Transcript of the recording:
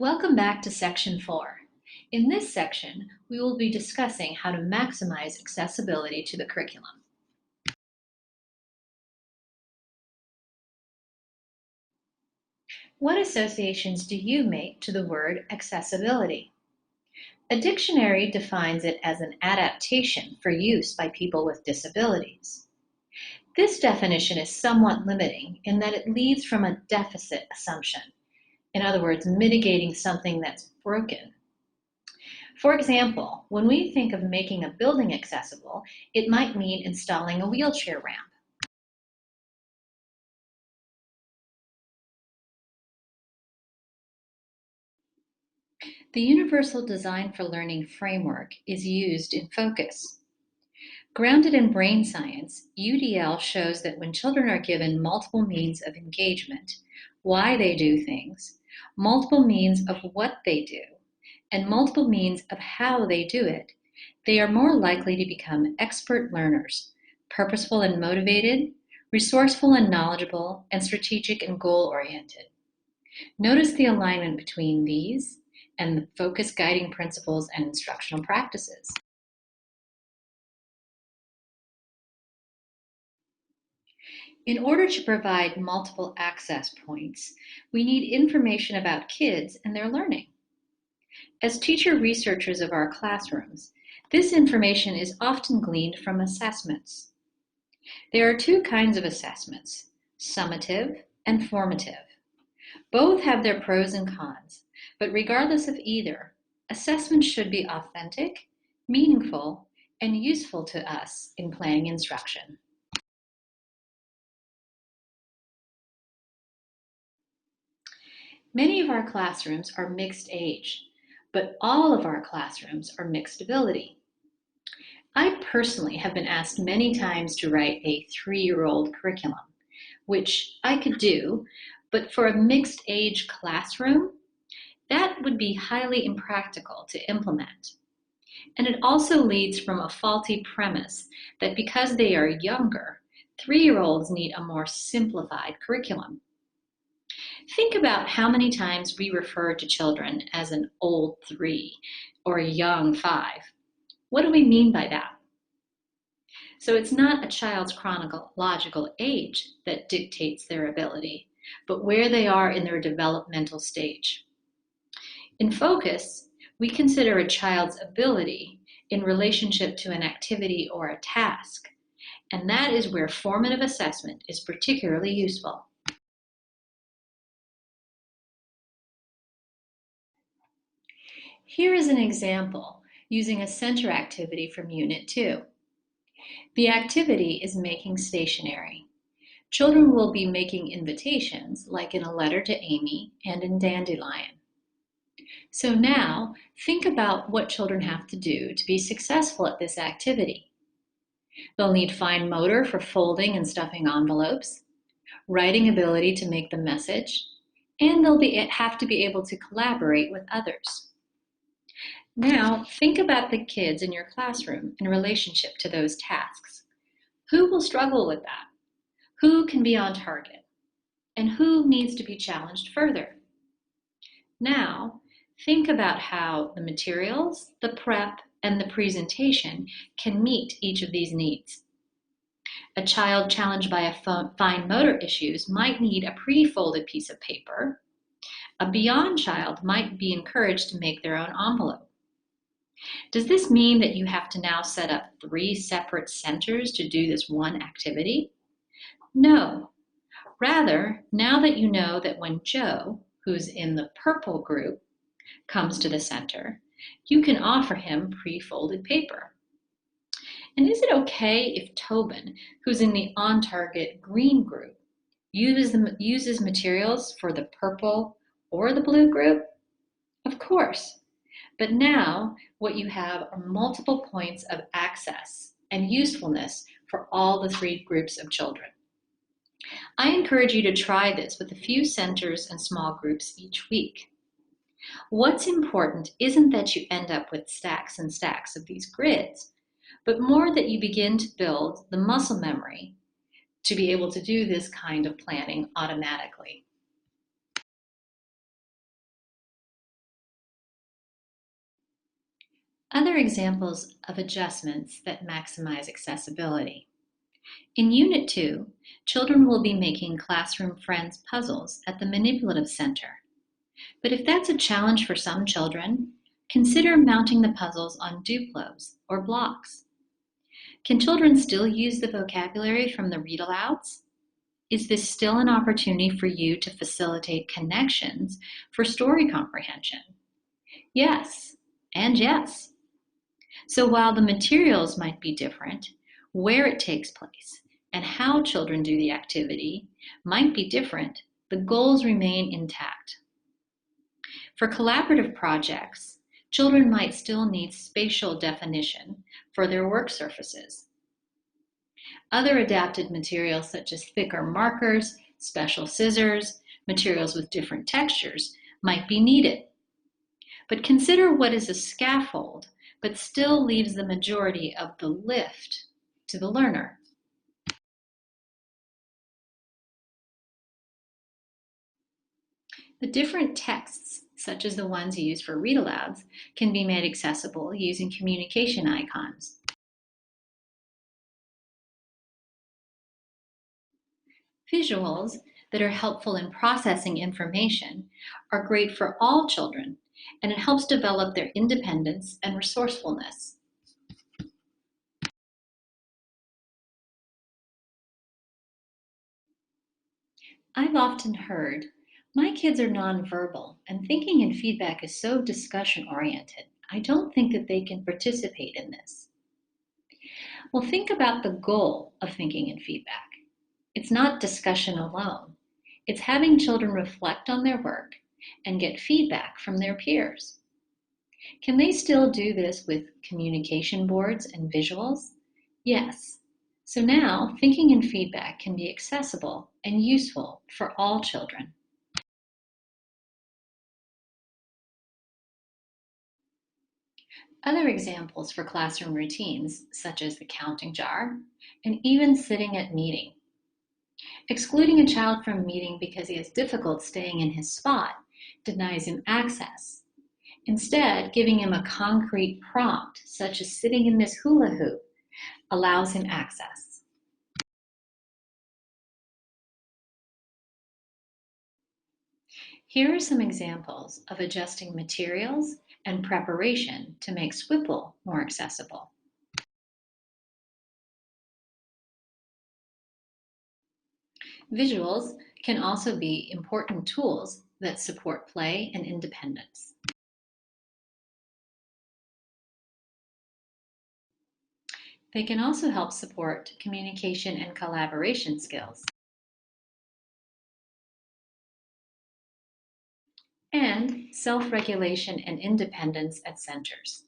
Welcome back to Section 4. In this section, we will be discussing how to maximize accessibility to the curriculum. What associations do you make to the word accessibility? A dictionary defines it as an adaptation for use by people with disabilities. This definition is somewhat limiting in that it leads from a deficit assumption. In other words, mitigating something that's broken. For example, when we think of making a building accessible, it might mean installing a wheelchair ramp. The Universal Design for Learning framework is used in focus. Grounded in brain science, UDL shows that when children are given multiple means of engagement, why they do things, multiple means of what they do, and multiple means of how they do it, they are more likely to become expert learners, purposeful and motivated, resourceful and knowledgeable, and strategic and goal-oriented. Notice the alignment between these and the focus guiding principles and instructional practices. In order to provide multiple access points, we need information about kids and their learning. As teacher researchers of our classrooms, this information is often gleaned from assessments. There are two kinds of assessments, summative and formative. Both have their pros and cons, but regardless of either, assessments should be authentic, meaningful, and useful to us in planning instruction. Many of our classrooms are mixed age, but all of our classrooms are mixed ability. I personally have been asked many times to write a 3-year-old curriculum, which I could do, but for a mixed age classroom, that would be highly impractical to implement. And it also leads from a faulty premise that because they are younger, 3-year-olds need a more simplified curriculum. Think about how many times we refer to children as an old 3 or a young 5. What do we mean by that? So it's not a child's chronological age that dictates their ability, but where they are in their developmental stage. In focus, we consider a child's ability in relationship to an activity or a task, and that is where formative assessment is particularly useful. Here is an example using a center activity from Unit 2. The activity is making stationery. Children will be making invitations, like in a letter to Amy and in Dandelion. So now, think about what children have to do to be successful at this activity. They'll need fine motor for folding and stuffing envelopes, writing ability to make the message, and they'll have to be able to collaborate with others. Now, think about the kids in your classroom in relationship to those tasks. Who will struggle with that? Who can be on target? And who needs to be challenged further? Now, think about how the materials, the prep, and the presentation can meet each of these needs. A child challenged by fine motor issues might need a pre-folded piece of paper. A beyond child might be encouraged to make their own envelope. Does this mean that you have to now set up 3 separate centers to do this one activity? No. Rather, now that you know that when Joe, who's in the purple group, comes to the center, you can offer him pre-folded paper. And is it okay if Tobin, who's in the on-target green group, uses materials for the purple or the blue group? Of course. But now what you have are multiple points of access and usefulness for all the 3 groups of children. I encourage you to try this with a few centers and small groups each week. What's important isn't that you end up with stacks and stacks of these grids, but more that you begin to build the muscle memory to be able to do this kind of planning automatically. Other examples of adjustments that maximize accessibility. In Unit 2, children will be making Classroom Friends puzzles at the Manipulative Center. But if that's a challenge for some children, consider mounting the puzzles on Duplos or blocks. Can children still use the vocabulary from the read-alouds? Is this still an opportunity for you to facilitate connections for story comprehension? Yes, and yes. So while the materials might be different, where it takes place and how children do the activity might be different, the goals remain intact. For collaborative projects, children might still need spatial definition for their work surfaces. Other adapted materials such as thicker markers, special scissors, materials with different textures might be needed. But consider what is a scaffold but still leaves the majority of the lift to the learner. The different texts, such as the ones used for read-alouds, can be made accessible using communication icons. Visuals that are helpful in processing information are great for all children, and it helps develop their independence and resourcefulness. I've often heard, my kids are nonverbal, and thinking and feedback is so discussion-oriented. I don't think that they can participate in this. Well, think about the goal of thinking and feedback. It's not discussion alone. It's having children reflect on their work and get feedback from their peers. Can they still do this with communication boards and visuals? Yes. So now, thinking and feedback can be accessible and useful for all children. Other examples for classroom routines, such as the counting jar, and even sitting at meeting. Excluding a child from a meeting because he has difficulty staying in his spot denies him access. Instead, giving him a concrete prompt, such as sitting in this hula hoop, allows him access. Here are some examples of adjusting materials and preparation to make Swipple more accessible. Visuals can also be important tools that support play and independence. They can also help support communication and collaboration skills. And self-regulation and independence at centers.